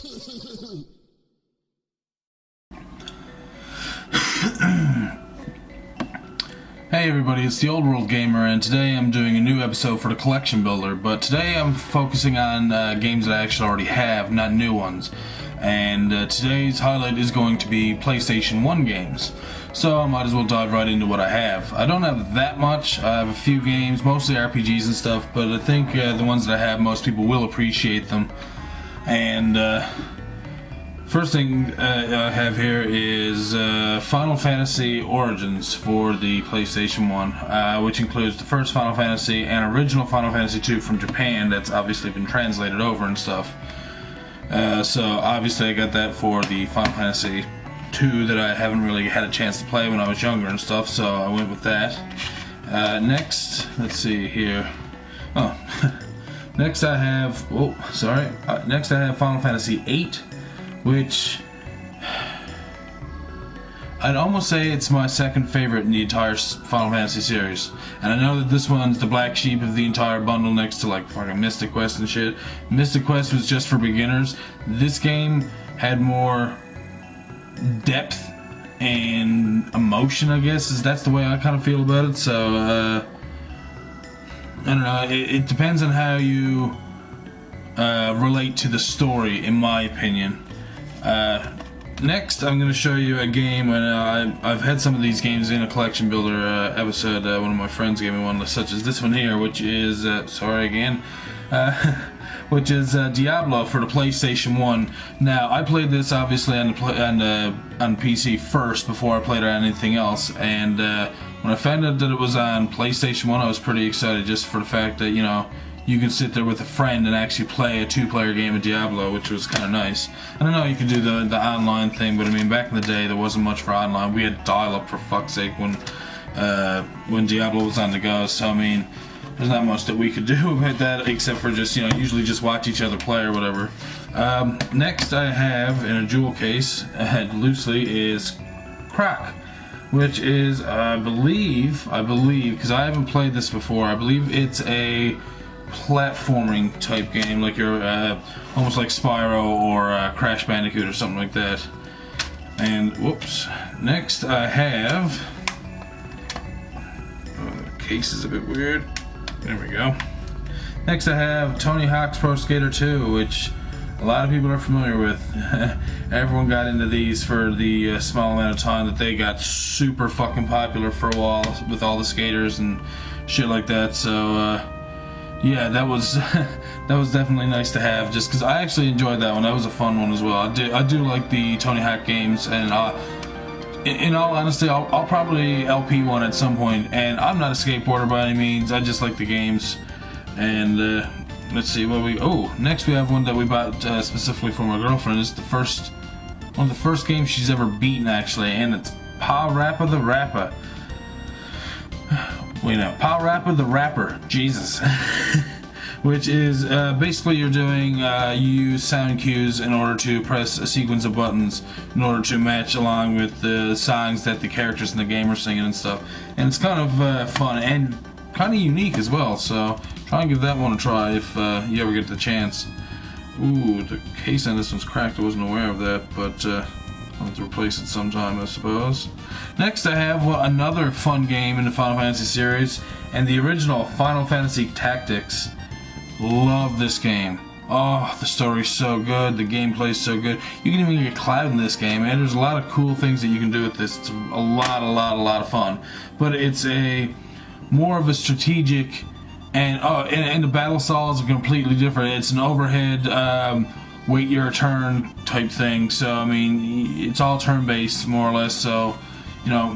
Hey everybody, it's the Old World Gamer, and today I'm doing a new episode for the Collection Builder, but today I'm focusing on games that I actually already have, not new ones. And today's highlight is going to be PlayStation 1 games. So I might as well dive right into what I have. I don't have that much. I have a few games, mostly RPGs and stuff, but I think the ones that I have, most people will appreciate them. And first thing I have here is Final Fantasy Origins for the PlayStation 1, which includes the first Final Fantasy and original Final Fantasy 2 from Japan that's obviously been translated over and stuff. So obviously I got that for the Final Fantasy 2 that I haven't really had a chance to play when I was younger and stuff, so I went with that. Next, let's see here. Oh, next I have, next I have Final Fantasy 8, which I'd almost say it's my second favorite in the entire Final Fantasy series. And I know that this one's the black sheep of the entire bundle next to like fucking Mystic Quest and shit. Mystic Quest was just for beginners. This game had more depth and emotion, I guess. That's the way I kind of feel about it. So, I don't know. It depends on how you relate to the story, in my opinion. Next, I'm going to show you a game, and I've had some of these games in a Collection Builder episode. One of my friends gave me one, such as this one here, which is, which is Diablo for the PlayStation 1. Now, I played this obviously on PC first before I played it on anything else, and when I found out that it was on PlayStation 1, I was pretty excited just for the fact that, you know, you can sit there with a friend and actually play a two-player game of Diablo, which was kind of nice. And I know you can do the online thing, but I mean, back in the day, there wasn't much for online. We had dial-up, for fuck's sake, when Diablo was on the go. So, I mean, there's not much that we could do about that, except for just, you know, usually just watch each other play or whatever. Next I have, in a jewel case, loosely, is Crack, which is, I believe, because I haven't played this before, I believe it's a platforming type game, like you're almost like Spyro or Crash Bandicoot or something like that. And whoops, next I have, the case is a bit weird, there we go. Next I have Tony Hawk's Pro Skater 2, which a lot of people are familiar with. Everyone got into these for the small amount of time that they got super fucking popular for a while with all the skaters and shit like that. So yeah, that was that was definitely nice to have, just because I actually enjoyed that one. That was a fun one as well. I do like the Tony Hawk games, and in all honesty, I'll probably LP one at some point. And I'm not a skateboarder by any means. I just like the games. And let's see what we. Oh, next we have one that we bought specifically for my girlfriend. It's one of the first games she's ever beaten, actually, and it's Pa-Rappa the Rapper. Wait, no, Pa-Rappa the Rapper, Jesus. Which is basically you're doing, you use sound cues in order to press a sequence of buttons in order to match along with the songs that the characters in the game are singing and stuff. And it's kind of fun and kind of unique as well, so try and give that one a try if you ever get the chance. Ooh, the case on this one's cracked, I wasn't aware of that, but I'll have to replace it sometime, I suppose. Next I have another fun game in the Final Fantasy series, and the original Final Fantasy Tactics. Love this game. Oh, the story's so good, the gameplay's so good. You can even get Cloud in this game, and there's a lot of cool things that you can do with this. It's a lot of fun. But it's more of a strategic, and the battle styles are completely different. It's an overhead, wait your turn type thing. So I mean, it's all turn-based more or less. So you know,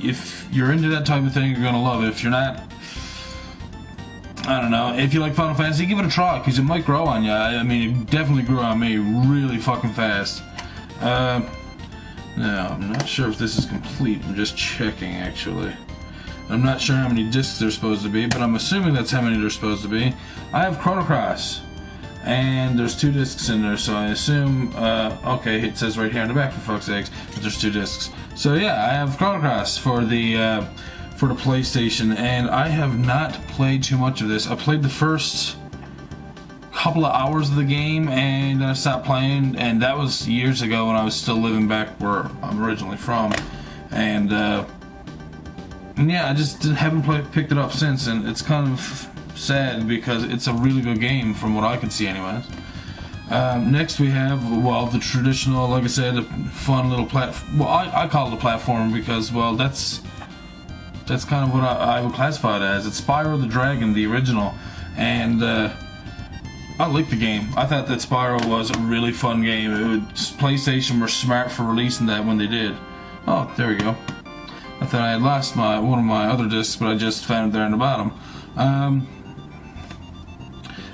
if you're into that type of thing, you're gonna love it. If you're not, I don't know. If you like Final Fantasy, give it a try, because it might grow on you. I mean, it definitely grew on me really fucking fast. Now, I'm not sure if this is complete. I'm just checking, actually. I'm not sure how many discs there's supposed to be, but I'm assuming that's how many there's supposed to be. I have Chrono Cross, and there's 2 discs in there, so I assume, okay, it says right here in the back, for fuck's sakes, that there's 2 discs. So yeah, I have Chrono Cross for the PlayStation, and I have not played too much of this. I played the first couple of hours of the game, and then I stopped playing, and that was years ago when I was still living back where I'm originally from, and yeah, I just haven't picked it up since, and it's kind of sad because it's a really good game from what I can see anyways. Next we have, well, the traditional, like I said, a fun little well, I call it a platform because, well, that's kind of what I would classify it as. It's Spyro the Dragon, the original, and I liked the game. I thought that Spyro was a really fun game. PlayStation were smart for releasing that when they did. Oh, there we go. I thought I had lost one of my other discs, but I just found it there in the bottom.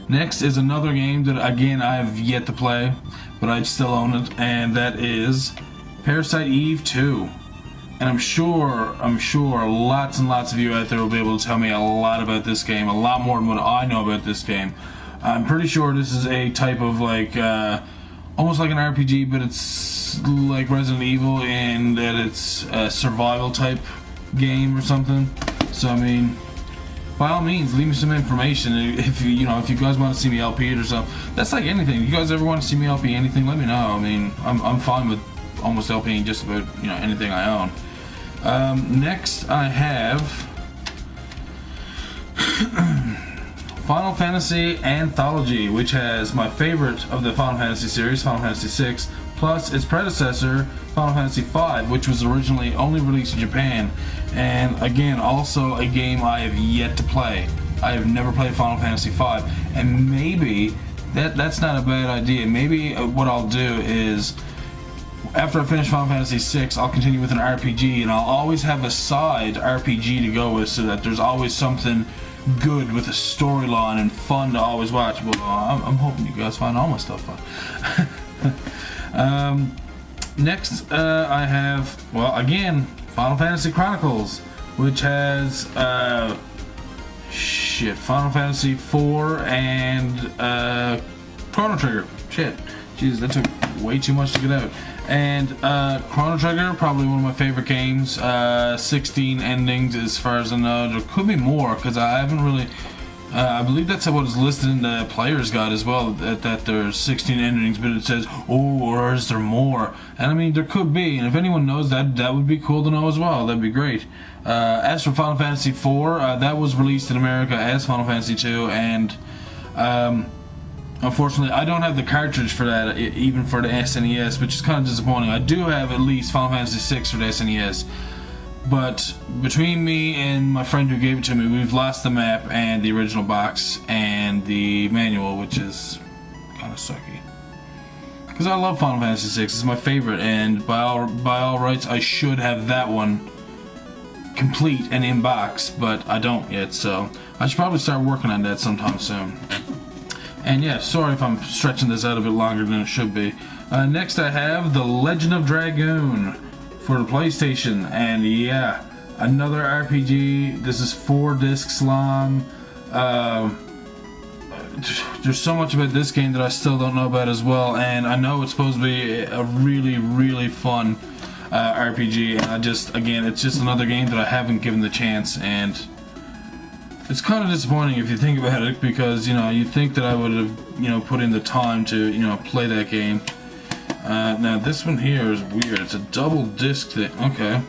Next is another game that, again, I have yet to play, but I still own it, and that is Parasite Eve 2. And I'm sure lots and lots of you out there will be able to tell me a lot about this game, a lot more than what I know about this game. I'm pretty sure this is a type of, like, almost like an RPG, but it's like Resident Evil in that it's a survival type game or something. So, I mean, by all means, leave me some information if you guys want to see me LP it or something. That's like anything. If you guys ever want to see me LP anything, let me know. I mean, I'm fine with almost LPing just about anything I own. Next, I have Final Fantasy Anthology, which has my favorite of the Final Fantasy series, Final Fantasy VI, plus its predecessor, Final Fantasy V, which was originally only released in Japan. And again, also a game I have yet to play. I have never played Final Fantasy V, and maybe that's not a bad idea. Maybe what I'll do is, after I finish Final Fantasy VI, I'll continue with an RPG, and I'll always have a side RPG to go with, so that there's always something good with a storyline and fun to always watch. Well, I'm hoping you guys find all my stuff fun. Next, I have, well, again, Final Fantasy Chronicles, which has Final Fantasy IV and Chrono Trigger. Shit, Jesus, that took way too much to get out. And Chrono Trigger, probably one of my favorite games. 16 endings as far as I know. There could be more because I haven't really. I believe that's what is listed in the player's guide as well, that there's 16 endings, but it says, oh, or is there more? And I mean, there could be, and if anyone knows that, that would be cool to know as well. That'd be great. As for Final Fantasy IV, that was released in America as Final Fantasy II, and unfortunately, I don't have the cartridge for that, even for the SNES, which is kind of disappointing. I do have at least Final Fantasy VI for the SNES. But between me and my friend who gave it to me, we've lost the map and the original box and the manual, which is kind of sucky. Because I love Final Fantasy VI, it's my favorite, and by all rights, I should have that one complete and in box, but I don't yet, so I should probably start working on that sometime soon. And yeah, sorry if I'm stretching this out a bit longer than it should be. Next I have The Legend of Dragoon for the PlayStation, and yeah, another RPG. This is 4 discs long. There's so much about this game that I still don't know about as well, and I know it's supposed to be a really, really fun RPG, and again, it's just another game that I haven't given the chance, and it's kind of disappointing if you think about it, because you'd think that I would have put in the time to play that game. Now this one here is weird. It's a double disc thing. Okay,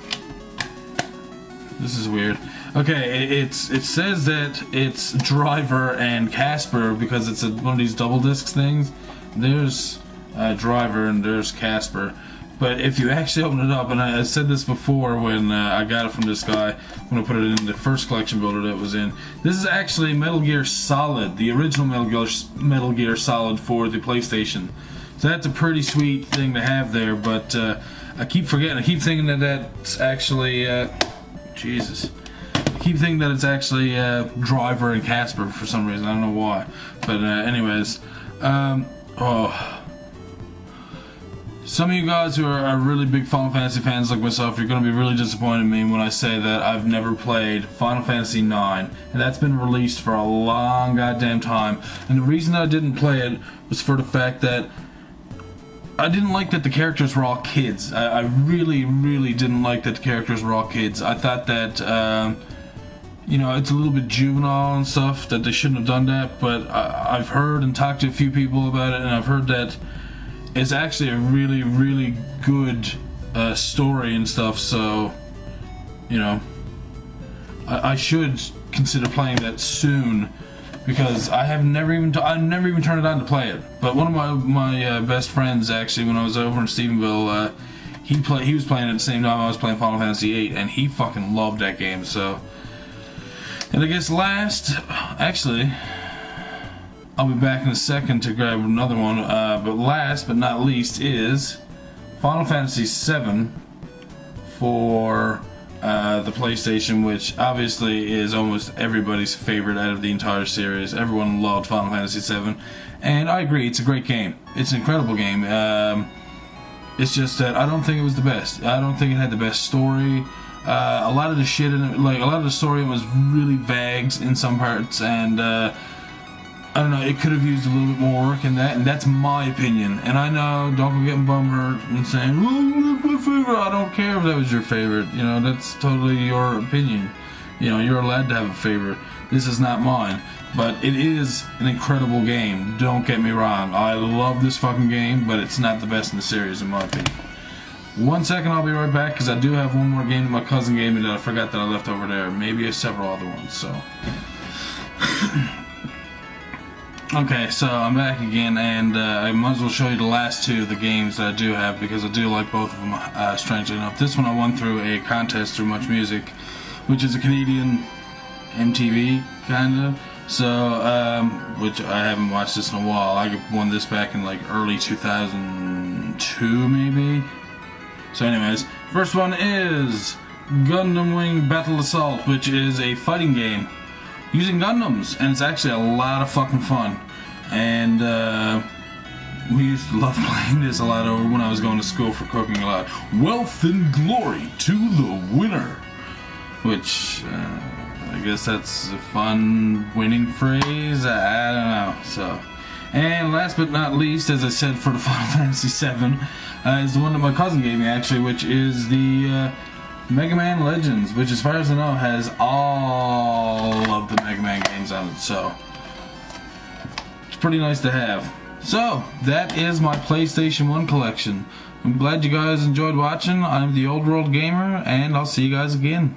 this is weird. Okay, it says that it's Driver and Casper because it's one of these double disc things. There's Driver and there's Casper. But if you actually open it up, and I said this before when I got it from this guy, when I put it in the first collection builder that it was in, this is actually Metal Gear Solid, the original Metal Gear Solid for the PlayStation. So that's a pretty sweet thing to have there, but I keep forgetting. I keep thinking that that's actually, Jesus. I keep thinking that it's actually Driver and Casper for some reason. I don't know why. But anyways, some of you guys who are really big Final Fantasy fans like myself, you're going to be really disappointed in me when I say that I've never played Final Fantasy IX, and that's been released for a long goddamn time. And the reason I didn't play it was for the fact that I didn't like that the characters were all kids. I really, really didn't like that the characters were all kids. I thought that you know, it's a little bit juvenile and stuff, that they shouldn't have done that, but I've heard and talked to a few people about it, and I've heard that it's actually a really, really good story and stuff, so, you know, I should consider playing that soon, because I've never even turned it on to play it. But one of my best friends, actually, when I was over in Stephenville, he was playing it at the same time I was playing Final Fantasy VIII, and he fucking loved that game. So, and I guess last, actually, I'll be back in a second to grab another one. But last but not least is Final Fantasy VII for the PlayStation, which obviously is almost everybody's favorite out of the entire series. Everyone loved Final Fantasy VII, and I agree, it's a great game. It's an incredible game. It's just that I don't think it was the best. I don't think it had the best story. A lot of the shit in it, like a lot of the story was really vague in some parts, and I don't know, it could have used a little bit more work in that, and that's my opinion. And I know, don't go getting bumhurt and saying, oh, that's my favorite. I don't care if that was your favorite. You know, that's totally your opinion. You know, you're allowed to have a favorite. This is not mine. But it is an incredible game. Don't get me wrong. I love this fucking game, but it's not the best in the series, in my opinion. 1 second, I'll be right back, because I do have one more game that my cousin gave me that I forgot that I left over there. Maybe several other ones, so... Okay, so I'm back again, and I might as well show you the last two of the games that I do have, because I do like both of them, strangely enough. This one I won through a contest through MuchMusic, which is a Canadian MTV, kind of. So, which I haven't watched this in a while. I won this back in like early 2002, maybe. So anyways, first one is Gundam Wing Battle Assault, which is a fighting game using Gundams, and it's actually a lot of fucking fun. And we used to love playing this a lot over when I was going to school for cooking a lot. Wealth and glory to the winner, which I guess that's a fun winning phrase. I don't know. So, and last but not least, as I said, for the Final Fantasy VII, is the one that my cousin gave me, actually, which is the Mega Man Legends, which, as far as I know, has all of the Mega Man games on it. So it's pretty nice to have. So that is my PlayStation 1 collection. I'm glad you guys enjoyed watching. I'm the Old World Gamer, and I'll see you guys again.